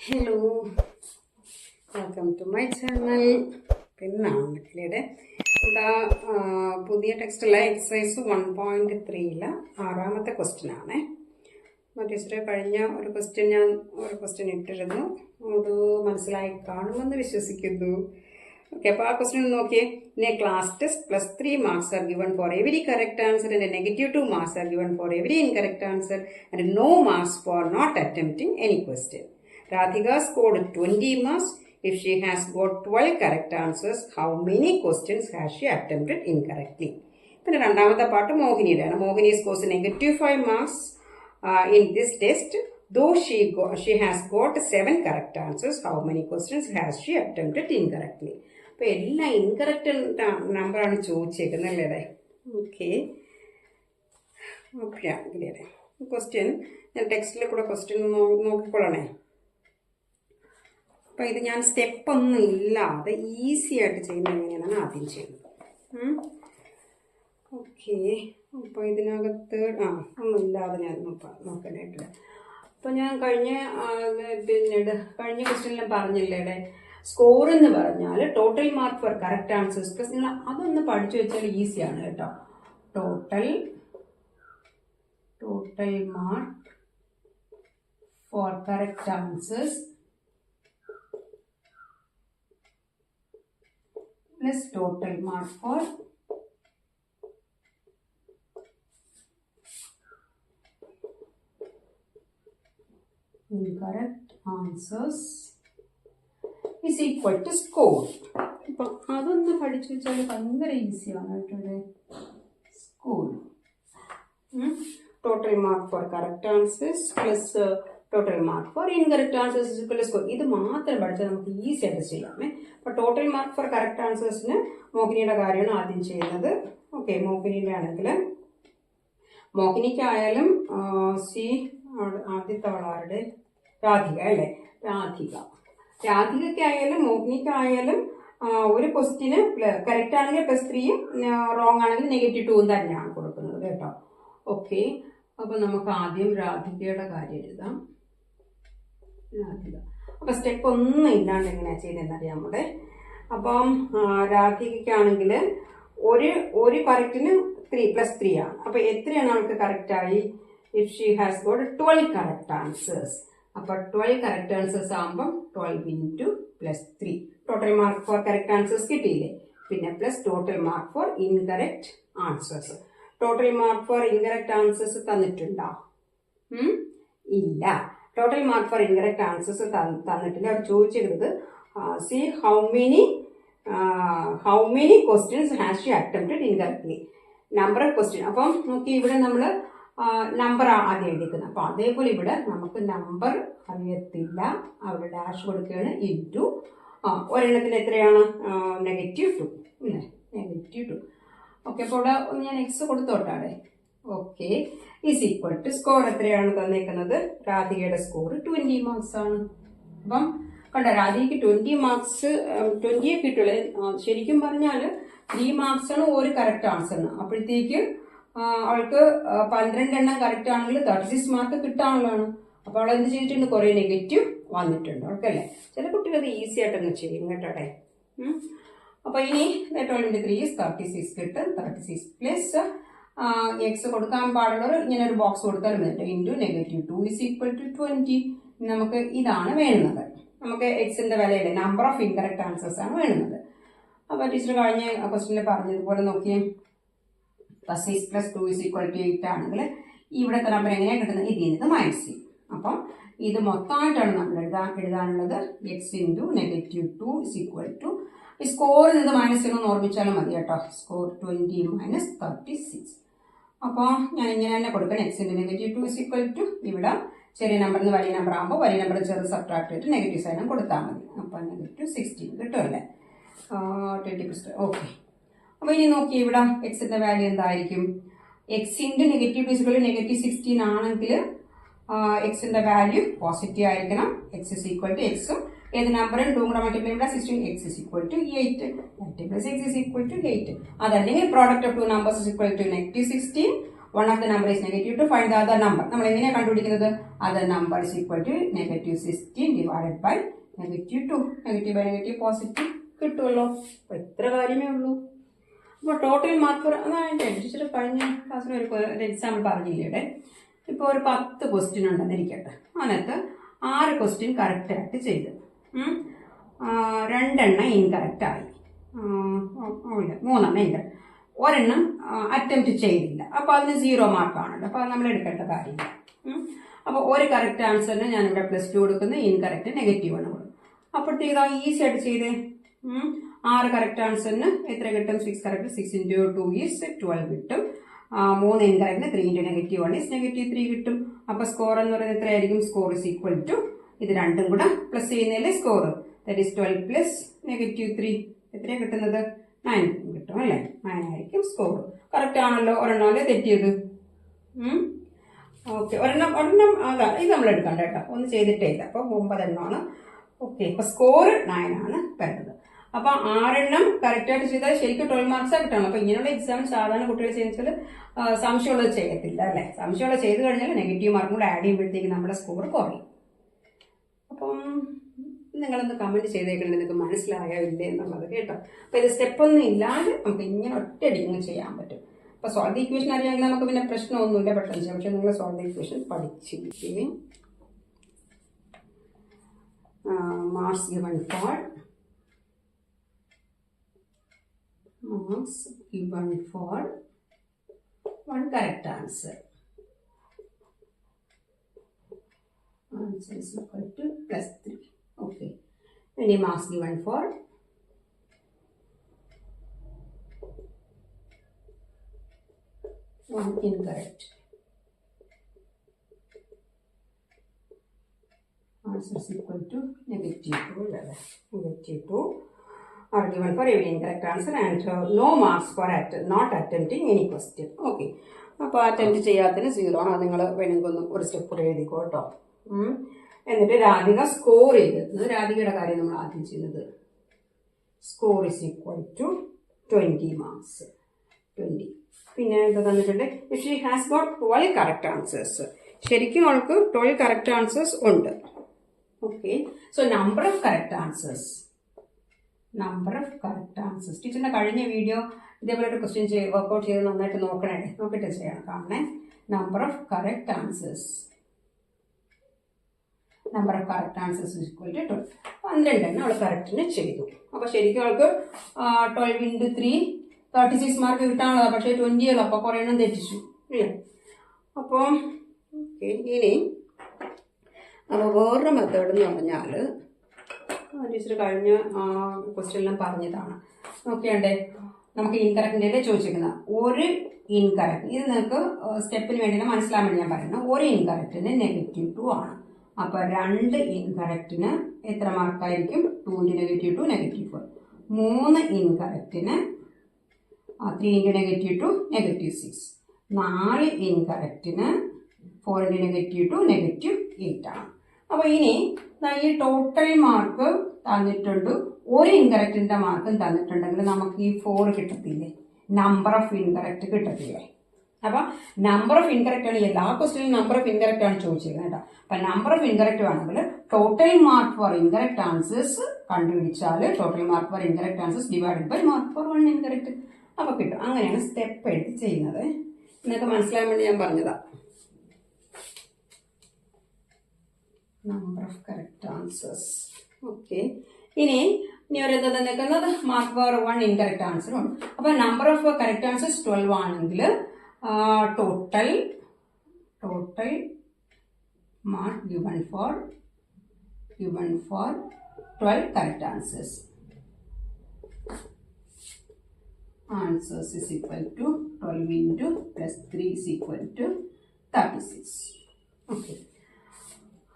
Hello, welcome to my channel. പിന്നാണ് ഇവിടെ പുതിയ ടെക്സ്റ്റുള്ള എക്സസൈസ് 1.3 ആറാമത്തെ ക്വസ്റ്റ്യൻ ആണ്. ടീച്ചറെ കഴിഞ്ഞ ഒരു ക്വസ്റ്റ്യൻ ഇട്ടിരുന്നു. അത് മനസ്സിലായി കാണുമെന്ന് വിശ്വസിക്കുന്നു. ഓക്കെ, അപ്പോൾ ആ ക്വസ്റ്റ്യൻ നോക്കിയേ. In A class test +3 marks are given for every correct answer and a -2 marks are given for every incorrect answer and no marks for not attempting any question. Radhika scored 20 marks. If she has got 12 correct answers, how many questions has she attempted incorrectly? പിന്നെ രണ്ടാമത്തെ പാട്ട് മോഹിനിയുടെയാണ്. മോഹിനി scores -5 marks in this test. Though she has got 7 correct answers, how many questions has she attempted incorrectly? അപ്പോൾ എല്ലാം incorrect നമ്പറാണ് ചോദിച്ചേക്കുന്നത് അല്ലേ? Okay, question ഞാൻ ടെക്സ്റ്റിൽ കൂടെ ക്വസ്റ്റ്യൻ നോക്കിക്കൊള്ളണേ. അപ്പോൾ ഇത് ഞാൻ സ്റ്റെപ്പൊന്നും ഇല്ലാതെ ഈസി ആയിട്ട് ചെയ്യുന്നത് എങ്ങനെയാണ് ആദ്യം ചെയ്യുന്നത്. ഓക്കെ, അപ്പോൾ ഇതിനകത്ത് ഒന്നുമില്ലാതെ ഞാൻ നോക്കാനായിട്ടില്ല. അപ്പോൾ ഞാൻ കഴിഞ്ഞ ക്വസ്റ്റ്യനിലും പറഞ്ഞില്ലേ, സ്കോർ എന്ന് പറഞ്ഞാൽ total mark for correct answers plus നിങ്ങൾ അതൊന്ന് പഠിച്ചു വെച്ചാൽ ഈസിയാണ് കേട്ടോ. Total mark for correct answers plus total mark for incorrect answers is equal to score. അപ്പം അതൊന്ന് പഠിച്ചു വെച്ചാൽ ഭയങ്കര ഈസിയാണ് കേട്ടോ. Score total mark for correct answers plus total mark for incorrect answers is equal to score. ഇത് മാത്രം പഠിച്ചാൽ നമുക്ക് ഈസി ആയിട്ട് ചെയ്യാമേ. അപ്പോൾ ടോട്ടൽ മാർക്ക് ഫോർ കറക്റ്റ് ആൻസേഴ്സിന് മോഹിനിയുടെ കാര്യമാണ് ആദ്യം ചെയ്യുന്നത്. ഓക്കെ, മോഹിനിയുടെ ആണെങ്കിൽ മോഹിനിക്കായാലും ആദ്യത്തെ ആളുടെ രാധിക അല്ലേ, രാധികയ്ക്കായാലും മോഹിനിക്കായാലും ഒരു ക്വസ്റ്റ്യന് കറക്റ്റ് ആണെങ്കിൽ +3 റോങ് ആണെങ്കിൽ -2 തന്നെയാണ് കൊടുക്കുന്നത് കേട്ടോ. ഓക്കെ, അപ്പോൾ നമുക്ക് ആദ്യം രാധികയുടെ കാര്യം എഴുതാം. രാധിക അപ്പോൾ സ്റ്റെപ്പ് ഒന്നും ഇല്ലാണ്ട് എങ്ങനെയാണ് ചെയ്യുന്നതെന്ന് അറിയാം നമ്മുടെ. അപ്പം രാധികയ്ക്കാണെങ്കിൽ ഒരു കറക്റ്റിന് 3+3 ആണ്. അപ്പോൾ എത്രയാണ് അവൾക്ക് കറക്റ്റായി? If she has got 12 correct answers. അപ്പോൾ 12 correct answers ആകുമ്പം 12 into +3 total mark for correct answers കിട്ടിയില്ലേ. പിന്നെ plus total mark for incorrect answers. Total mark for incorrect answers തന്നിട്ടുണ്ടോ? ഇല്ല. Total mark for incorrect answers തന്നിട്ടില്ല. അവർ ചോദിച്ചിരുന്നത് see how many questions has she attempted incorrectly, number of question. അപ്പം നോക്കി ഇവിടെ നമ്മൾ നമ്പർ ആദ്യം എഴുതിക്കുന്നത്. അപ്പോൾ അതേപോലെ ഇവിടെ നമുക്ക് നമ്പർ അറിയത്തില്ല, അവിടെ ഡാഷ് കൊടുക്കുകയാണ് ഇൻറ്റു ഒരെണ്ണത്തിന് എത്രയാണ് -2 അല്ലേ, -2. ഓക്കെ, അപ്പോൾ ഇവിടെ ഒന്ന് ഞാൻ എക്സ് കൊടുത്തോട്ടാടെ. Okay, is equal to score എത്രയാണ് തന്നേക്കുന്നത്? രാധികയുടെ സ്കോർ 20 മാർക്സ് ആണ്. അപ്പം കണ്ട, രാധികയ്ക്ക് 20 മാർക്സ് 20 കിട്ടുള്ളൂ. ശരിക്കും പറഞ്ഞാൽ 3 മാർക്സ് ആണ് ഒരു കറക്റ്റ് ആൻസറിന്. അപ്പോഴത്തേക്ക് അവൾക്ക് 12 എണ്ണം കറക്റ്റ് ആണെങ്കിൽ 36 മാർക്ക് കിട്ടാനുള്ളതാണ്. അപ്പോൾ അവൾ എന്ത് ചെയ്തിട്ടുണ്ട്? കുറേ നെഗറ്റീവ് വന്നിട്ടുണ്ട് അവൾക്കല്ലേ. ചില കുട്ടികൾ അത് ഈസി ആയിട്ടൊന്ന് ചെയ്യും കേട്ടോടെ. അപ്പോൾ ഇനി 36 കിട്ടും. 36 പ്ലസ് എക്സ് കൊടുക്കാൻ പാടുള്ളവർ ഇങ്ങനെ ഒരു ബോക്സ് കൊടുത്താലും മതി. Into -2 is equal to 20. നമുക്ക് ഇതാണ് വേണ്ടുന്നത്. നമുക്ക് എക്സിന്റെ വിലയില്ലേ, നമ്പർ ഓഫ് ഇൻകറക്റ്റ് ആൻസേഴ്സ് ആണ് വേണ്ടുന്നത്. അപ്പോൾ ടീച്ചർ കഴിഞ്ഞ ക്വസ്റ്റ്യനിൽ പറഞ്ഞതുപോലെ നോക്കിയേ, +6 + 2 = 8 ആണെങ്കിൽ ഇവിടുത്തെ നമ്പർ എങ്ങനെയാണ് കിട്ടുന്നത്? ഇതിൽ നിന്ന് മൈനസ് ചെയ്യും. അപ്പം ഇത് മൊത്തമായിട്ടാണ് നമ്മൾ എഴുതാനുള്ളത്. x × -2 = ഈ സ്കോറിൽ നിന്ന് മൈനസ് ചെയ്യുന്നത് ഓർമ്മിച്ചാലും മതി കേട്ടോ. സ്കോർ 20 - 36. അപ്പോൾ ഞാൻ ഇങ്ങനെ തന്നെ കൊടുക്കണം. x × -2 = ഇവിടെ ചെറിയ നമ്പറിൽ നിന്ന് വലിയ നമ്പർ ആകുമ്പോൾ വലിയ നമ്പർ ചെറുത് സബ്ട്രാക്ട് ചെയ്തിട്ട് നെഗറ്റീവ് സൈനും കൊടുത്താൽ മതി. അപ്പോൾ -16 കിട്ടുമല്ലേ, 20%. ഓക്കെ, അപ്പോൾ ഇനി നോക്കി ഇവിടെ എക്സിന്റെ വാല്യൂ എന്തായിരിക്കും? x × -2 = -16 ആണെങ്കിൽ എക്സിന്റെ വാല്യൂ പോസിറ്റീവ് ആയിരിക്കണം. x = x ഉം ഏത് നമ്പറും 2 കൂടെ മൾട്ടിപ്ലൈ ചെയ്താൽ 16, x = 8, 8 + x = 8. അതല്ലെങ്കിൽ product of 2 numbers = -16 one of the number is negative to find the other number. നമ്മൾ എങ്ങനെയാണ് കണ്ടുപിടിക്കുന്നത്? other number is equal to negative 16 divided by negative 2. Negative by negative positive കിട്ടുമല്ലോ. അപ്പോൾ ഇത്ര കാര്യമേ ഉള്ളൂ. അപ്പോൾ ടോട്ടൽ മാർക്ക് അതാണ് ടീച്ചർ കഴിഞ്ഞ ക്ലാസ്സിൽ ഒരു എക്സാമ്പിൾ പറഞ്ഞില്ലേ. ഇപ്പോൾ ഒരു 10 ക്വസ്റ്റ്യൻ ഉണ്ടെന്നിരിക്കട്ടെ. അതിനകത്ത് 6 ക്വസ്റ്റ്യൻ കറക്റ്റായിട്ട് ചെയ്ത് 2 എണ്ണം ഇൻകറക്റ്റ് ആയി, 3 എണ്ണം ഇൻകറക്റ്റ്, ഒരെണ്ണം അറ്റംപ്റ്റ് ചെയ്തില്ല. അപ്പോൾ അതിന് 0 മാർക്കാണല്ലോ. അപ്പോൾ അത് നമ്മൾ എടുക്കേണ്ട കാര്യമില്ല. അപ്പോൾ ഒരു കറക്റ്റ് ആൻസറിന് ഞാനിവിടെ +2 കൊടുക്കുന്നു, ഇൻകറക്റ്റ് -1 കൊടുക്കും. അപ്പോഴത്തേക്ക് ഇതാ ഈസി ആയിട്ട് ചെയ്തേ. 6 കറക്റ്റ് ആൻസറിന് എത്ര കിട്ടും? 6 കറക്റ്റ്, 6 × 2 ഈസ് 12 കിട്ടും. 3 ഇൻകറക്റ്റിന് 3 × -1 ഈസ് -3 കിട്ടും. അപ്പോൾ സ്കോർ എന്ന് പറയുന്നത് എത്രയായിരിക്കും? സ്കോർ ഇസ് ഈക്വൽ ടു ഇത് രണ്ടും കൂടെ പ്ലസ് ചെയ്യുന്നതിലെ സ്കോർ, ദാറ്റ് ഈസ് 12 + -3 എത്രയാണ് കിട്ടുന്നത്? 9 കിട്ടും അല്ലേ? 9 ആയിരിക്കും സ്കോർ. കറക്റ്റ് ആണല്ലോ. ഒരെണ്ണമല്ലേ തെറ്റിയത്? ഓക്കെ, ഒരെണ്ണം അതാ ഇത് നമ്മൾ എടുക്കണ്ട കേട്ടോ, ഒന്ന് ചെയ്തിട്ടേ ഇല്ല. അപ്പോൾ 9 എണ്ണമാണ്. ഓക്കെ, അപ്പോൾ സ്കോർ 9 ആണ് വരുന്നത്. അപ്പോൾ 6 എണ്ണം കറക്റ്റായിട്ട് ചെയ്താൽ ശരിക്കും 12 മാർക്സാണ് കിട്ടണം. അപ്പോൾ ഇങ്ങനെയുള്ള എക്സാം സാധാരണ കുട്ടികൾ ചെയ്യുന്നത് സംശയമുള്ളത് ചെയ്യത്തില്ല അല്ലേ? സംശയമുള്ളത് ചെയ്ത് കഴിഞ്ഞാൽ നെഗറ്റീവ് മാർക്കും കൂടെ ആഡ് ചെയ്യുമ്പോഴത്തേക്ക് നമ്മുടെ സ്കോർ കുറയും. അപ്പം നിങ്ങളൊന്ന് കമൻറ്റ് ചെയ്തേക്കണം നിങ്ങൾക്ക് മനസ്സിലായോ ഇല്ലേ എന്നുള്ളത് കേട്ടോ. അപ്പോൾ ഇത് സ്റ്റെപ്പൊന്നും ഇല്ലാതെ നമുക്ക് ഇങ്ങനെ ഒറ്റയടിക്ക് ചെയ്യാൻ പറ്റും. അപ്പോൾ സോൾവ് ദി ഇക്വേഷൻ അറിയാമെങ്കിൽ നമുക്ക് പിന്നെ പ്രശ്നമൊന്നുമില്ല, പെട്ടെന്ന് ചെയ്യാം. പക്ഷേ നിങ്ങൾ സോൾവ് ദി ഇക്വേഷൻ പഠിച്ചിരിക്കുകയും marks given for one correct answer. Answer is equal to +3. Okay. Any marks given for one incorrect. Answer is equal to -2. -2 are given for every incorrect answer and no marks for not attempting any question. Okay. അപ്പോൾ attempt ചെയ്യാത്തതിന് 0 ആണ്. അത് നിങ്ങൾ വേണമെങ്കിൽ ഒന്ന് ഒരു step കൂടെ എഴുതിക്കോ കേട്ടോ. എന്നിട്ട് രാധിക സ്കോർ ചെയ്തത്, രാധികയുടെ കാര്യം നമ്മൾ ആദ്യം ചെയ്യുന്നത് score is equal to 20 marks. 20. പിന്നെ എന്താ തന്നിട്ടുണ്ട്? If she has got 12 correct answers. ശരിക്കും അവൾക്ക് 12 കറക്റ്റ് ആൻസേഴ്സ് ഉണ്ട്. Okay, so number of correct answers. ടീച്ചറിന്റെ കഴിഞ്ഞ വീഡിയോ ഇതേപോലെ ഒരു ക്വസ്റ്റ്യൻ വർക്ക്ഔട്ട് ചെയ്ത് നന്നായിട്ട് നോക്കിയിട്ട് ചെയ്യണം. കാണണേ. Number of correct answers is equal to 12. 12 എണ്ണം അവൾ കറക്റ്റിന് ചെയ്തു. അപ്പോൾ ശരിക്കും അവൾക്ക് 12 × 3 36 മാർക്ക് കിട്ടാനുള്ളതാണ്. പക്ഷേ 20 ഉള്ളൂ. അപ്പോൾ കുറേ എണ്ണം തെറ്റിച്ചു. അപ്പോൾ ഇനി അപ്പോൾ വേറൊരു മെത്തേഡ് എന്ന് പറഞ്ഞാൽ ടീച്ചർ കഴിഞ്ഞ ക്വസ്റ്റ്യനെല്ലാം പറഞ്ഞതാണ്. നോക്കിയാണ്ടേ, നമുക്ക് ഇൻകറക്റ്റിൻ്റെ ചോദിച്ചിരിക്കുന്ന ഒരു ഇൻകറക്റ്റ്, ഇത് നിങ്ങൾക്ക് സ്റ്റെപ്പിന് വേണ്ടി മനസ്സിലാൻ വേണ്ടി ഞാൻ പറയുന്നത്. ഒരു ഇൻകറക്റ്റിന് -2 ആണ്. അപ്പോൾ 2 ഇൻകറക്റ്റിന് എത്ര മാർക്കായിരിക്കും? 2 × -2 -4. 3 ഇൻകറക്റ്റിന് 3 × -2 -6. 4 ഇൻകറക്റ്റിന് 4 × -2 -8 ആണ്. അപ്പോൾ ഇനി ഈ ടോട്ടൽ മാർക്ക് തന്നിട്ടുണ്ട്, ഒരു ഇൻകറക്റ്റിന്റെ മാർക്കും തന്നിട്ടുണ്ടെങ്കിൽ നമുക്ക് ഈ 4 കിട്ടത്തില്ലേ? നമ്പർ ഓഫ് ഇൻകറക്റ്റ് കിട്ടത്തില്ലേ? അപ്പോൾ നമ്പർ ഓഫ് ഇൻകറക്റ്റ് ആണ് എല്ലാ ക്വസ്റ്റ്യനും നമ്പർ ഓഫ് ഇൻകറക്റ്റ് ആണ് ചോദിച്ചിരിക്കുന്നത് കേട്ടോ. അപ്പം നമ്പർ ഓഫ് ഇൻകറക്റ്റ് ആണെങ്കിൽ total mark for incorrect answers കണ്ടുപിടിച്ചാൽ total mark for incorrect answers divided by mark for 1 incorrect അപ്പോൾ കിട്ടും. അങ്ങനെയാണ് സ്റ്റെപ്പ് എടുത്ത് ചെയ്യുന്നത്. നിങ്ങൾക്ക് മനസ്സിലാൻ വേണ്ടി ഞാൻ പറഞ്ഞതാ. Number of correct answers. Okay, ഇനി ഒരെന്താ നിൽക്കുന്നത്? മാർക്ക് ഫോർ 1 ഇൻകറക്റ്റ് ആൻസർ ഉണ്ട്. അപ്പോൾ നമ്പർ ഓഫ് കറക്റ്റ് ആൻസേഴ്സ് 12 ആണെങ്കിൽ total mark given for 12 correct answers is equal to 12 into +3 is equal to 36. Okay.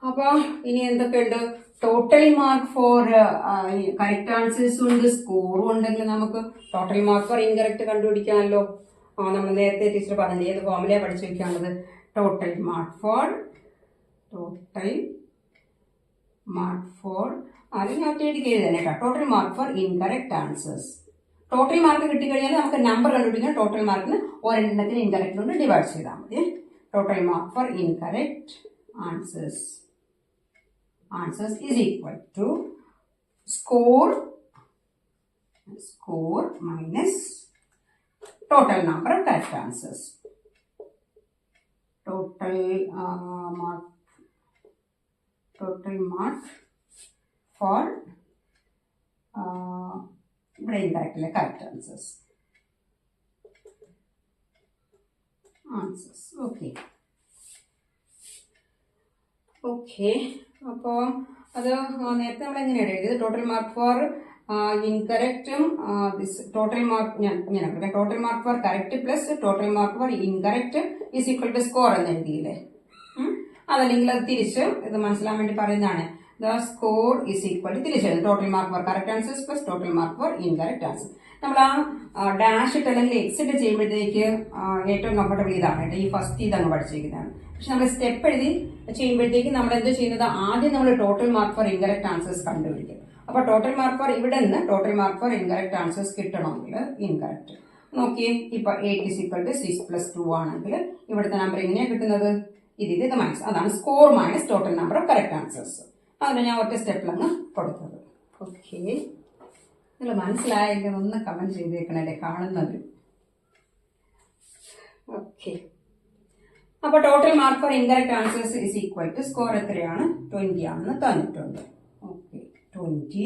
അപ്പോൾ ഇനി എന്തൊക്കെയുണ്ട്? ടോട്ടൽ മാർക്ക് ഫോർ കറക്റ്റ് ആൻസേഴ്സും ഉണ്ട്, സ്കോറും ഉണ്ടെങ്കിൽ നമുക്ക് ടോട്ടൽ മാർക്ക് ഫോർ ഇൻകറക്റ്റ് കണ്ടുപിടിക്കാമല്ലോ. നമ്മൾ നേരത്തെ ടീച്ചർ പറഞ്ഞു ഏത് ഫോമിലാണ് പഠിച്ചു വെക്കാനുള്ളത്? ടോട്ടൽ മാർക്ക് ഫോർ അല്ലെങ്കിൽ ഒറ്റയടിക്ക് എഴുതാനേ കേട്ടോ. Total mark for incorrect answers. Total mark കിട്ടിക്കഴിഞ്ഞാൽ നമുക്ക് നമ്പർ കണ്ടുപിടിക്കാം. ടോട്ടൽ മാർക്കിന് ഒരെണ്ണത്തിന് ഇൻകറക്റ്റ് കൊണ്ട് ഡിവൈഡ് ചെയ്താൽ മതി. Total mark for incorrect answers is equal to score minus total number of correct answers. Total mark for incorrect correct answers. Okay. അപ്പോൾ അത് നേരത്തെ നമ്മൾ എങ്ങനെയാണ് എഴുതിയത്? ടോട്ടൽ മാർക്ക് ഫോർ ഇൻകറക്റ്റും total mark total mark for correct plus total mark for incorrect is equal to score എന്ന് എഴുതിയില്ലേ? അതല്ലെങ്കിൽ അത് തിരിച്ച് ഇത് മനസ്സിലാൻ വേണ്ടി പറയുന്നതാണ്. The score is equal to തിരിച്ചെഴുതും. Total mark for correct answers plus total mark for incorrect answers. നമ്മൾ ആ ഡാഷ് ഇട്ട് അല്ലെങ്കിൽ എക്സിറ്റ് ചെയ്യുമ്പോഴത്തേക്ക് ഏറ്റവും കംഫർട്ടബിൾ ഇതാണ് കേട്ടോ. ഈ ഫസ്റ്റ് ഇതങ്ങ് പഠിച്ചിരിക്കുന്നതാണ്. പക്ഷെ നമ്മൾ സ്റ്റെപ്പ് എഴുതി ചെയ്യുമ്പോഴത്തേക്ക് നമ്മൾ എന്ത് ചെയ്യുന്നത്? ആദ്യം നമ്മൾ total mark for incorrect answers കണ്ടുപിടിക്കും. അപ്പൊ ടോട്ടൽ മാർക്ക് ഫോർ ഇവിടെ നിന്ന് total mark for incorrect answers കിട്ടണമെങ്കിൽ ഇൻകറക്റ്റ് നോക്കിയേ. ഇപ്പൊ 8 = 6 + 2 ആണെങ്കിൽ ഇവിടുത്തെ നമ്പർ എങ്ങനെയാണ് കിട്ടുന്നത്? ഇത് മൈനസ്, അതാണ് score minus total number of correct answers. അതിന് ഞാൻ ഒറ്റ സ്റ്റെപ്പിലാണ് കൊടുത്തത്. ഓക്കെ, നിങ്ങൾ മനസ്സിലായെങ്കിൽ ഒന്ന് കമന്റ് ചെയ്തേക്കണേ കാണുന്നത്. ഓക്കെ, അപ്പൊ total mark for incorrect answers is equal to score എത്രയാണ്? 20 ആണെന്ന് തന്നിട്ടുണ്ട്. Okay, 20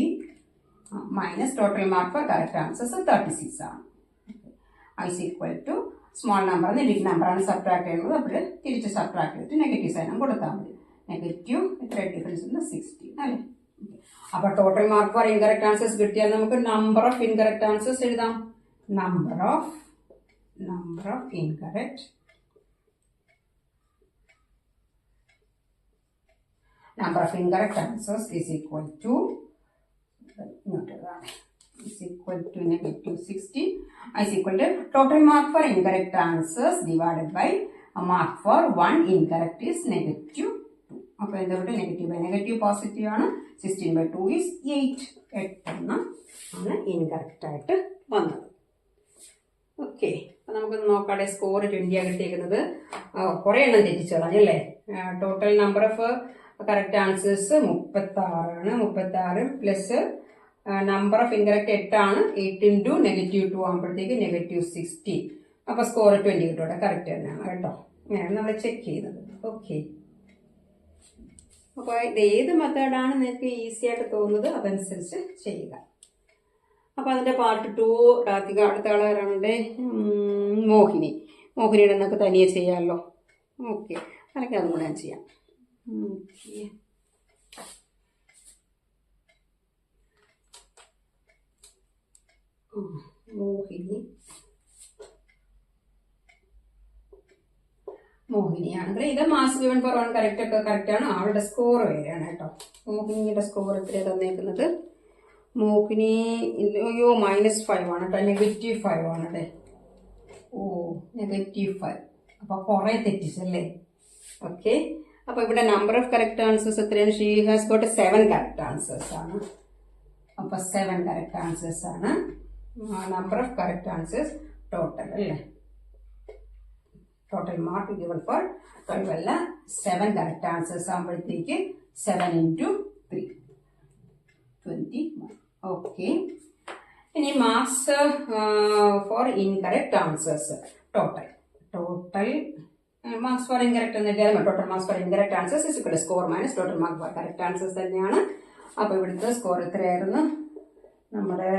minus total mark for correct answers 36 ആണ്. Is equal to small number big നമ്പറാണ് സബ്ട്രാക്ട് ചെയ്യുന്നത്. അപ്പോൾ തിരിച്ച് സബ്ട്രാക്ട് ചെയ്തിട്ട് നെഗറ്റീവ് സൈനം കൊടുത്താൽ മതി. നെഗറ്റീവ് എത്ര ഡിഫറൻസ് ഉണ്ട്? 16 അല്ലേ? അപ്പൊ total mark for incorrect answers കിട്ടിയാൽ നമുക്ക് നമ്പർ ഓഫ് ഇൻകറക്റ്റ് ആൻസേഴ്സ് എഴുതാം. Number of incorrect answers is equal to -60 is equal to total mark for incorrect answers divided by a mark for one incorrect is -2. അപ്പോൾ എന്തുകൊണ്ട് negative by negative positive ആണ്. 16/2 is 8 ആണ് incorrect ആയിട്ട് വന്നത്. Okay, അപ്പൊ നമുക്കൊന്ന് നോക്കാടെ. Score 20 ആണ് കിട്ടിയിരിക്കുന്നത്. കുറെ എണ്ണം തെറ്റിച്ചു കളഞ്ഞല്ലേ. Total number of correct answers 36 ആണ്. 36 പ്ലസ് നമ്പർ ഓഫ് ഇൻകറക്റ്റ് 8 ആണ്. 8 × -2 ആകുമ്പോഴത്തേക്ക് -60. അപ്പൊ സ്കോർ 20 കിട്ടും. കറക്റ്റ് തന്നെയാണ് കേട്ടോ. അങ്ങനെയാണ് നമ്മൾ ചെക്ക് ചെയ്യുന്നത്. ഓക്കെ, അപ്പോൾ ഇത് ഏത് മെത്തേഡാണ് നിങ്ങൾക്ക് ഈസി ആയിട്ട് തോന്നുന്നത് അതനുസരിച്ച് ചെയ്യുക. അപ്പൊ അതിന്റെ പാർട്ട് 2 രാധിക അടുത്ത ആളാരാണ്? മോഹിനിയുടെ നമുക്ക് തനിയെ ചെയ്യാമല്ലോ. ഓക്കെ, അല്ലെങ്കിൽ അതും കൂടെ ഞാൻ ചെയ്യാം. മോഹിനിയാണെങ്കിൽ ഇത് mass given for one correct ഒക്കെ കറക്റ്റ് ആണ്. അവളുടെ സ്കോർ വേറെയാണ് കേട്ടോ. മോഹിനിയുടെ സ്കോർ എത്രയാണ് തന്നേക്കുന്നത്? മോഹിനി -5 ആണ് കേട്ടോ. -5 ആണ് അല്ലേ? -5. അപ്പൊ കുറെ തെറ്റിച്ചല്ലേ. ഓക്കെ, അപ്പൊ ഇവിടെ നമ്പർ ഓഫ് കറക്റ്റ് ആൻസേഴ്സ് എത്രയാണ്? She has got 7 correct answers ആണ്. അപ്പൊ 7 കറക്റ്റ് ആൻസേഴ്സ് ആണ്. Number of correct answers total അല്ലേ? ടോട്ടൽ മാർക്ക് ഗിവൺ ഫോർ 12 അല്ല, 7 കറക്റ്റ് ആൻസേഴ്സ് ആകുമ്പോഴത്തേക്ക് 7 × 3 21. ഓക്കെ, ഇനി marks for incorrect answers total marks for incorrect എന്ന് എഴുതിയാൽ total marks for incorrect answers is equal to score minus total mark for correct answers തന്നെയാണ്. അപ്പൊ ഇവിടുത്തെ score എത്രയായിരുന്നു? നമ്മുടെ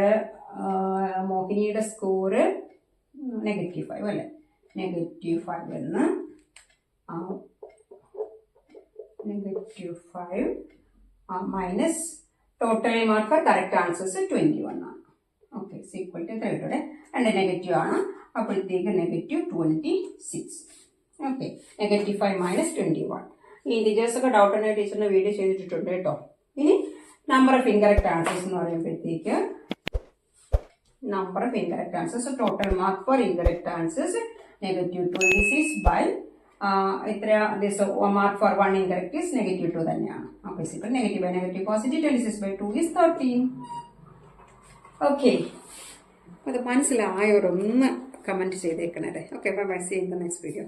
മോഹിനിയുടെ സ്കോറ് -5 അല്ലേ? -5 എന്ന് -5 minus total mark for correct answers 21 ആണ്. ഓക്കെ, ഈക്വൽ ടു എത്ര കിട്ടും? 2 നെഗറ്റീവ് ആണ്. അപ്പോഴത്തേക്ക് -26. Okay, -5 minus 21. ഈ ഇൻഡിജേഴ്സ് ഒക്കെ ഡൗട്ട് ഉണ്ടെങ്കിൽ ടീച്ചറിന്റെ വീഡിയോ ചെയ്തിട്ടുണ്ട് കേട്ടോ. ഇനി നമ്പർ ഓഫ് ഇൻകറക്റ്റ് ആൻസേഴ്സ് എന്ന് പറയുമ്പോഴത്തേക്ക് number of incorrect answers total mark for incorrect answers -26 by എത്ര? Mark for one incorrect is -2 തന്നെയാണ്. അപ്പൊ negative by negative positive 26/2 is 13. Okay, അത് മനസ്സിലായവരൊന്ന് കമൻറ്റ് ചെയ്തേക്കണേ. Okay, bye bye, see in the next video.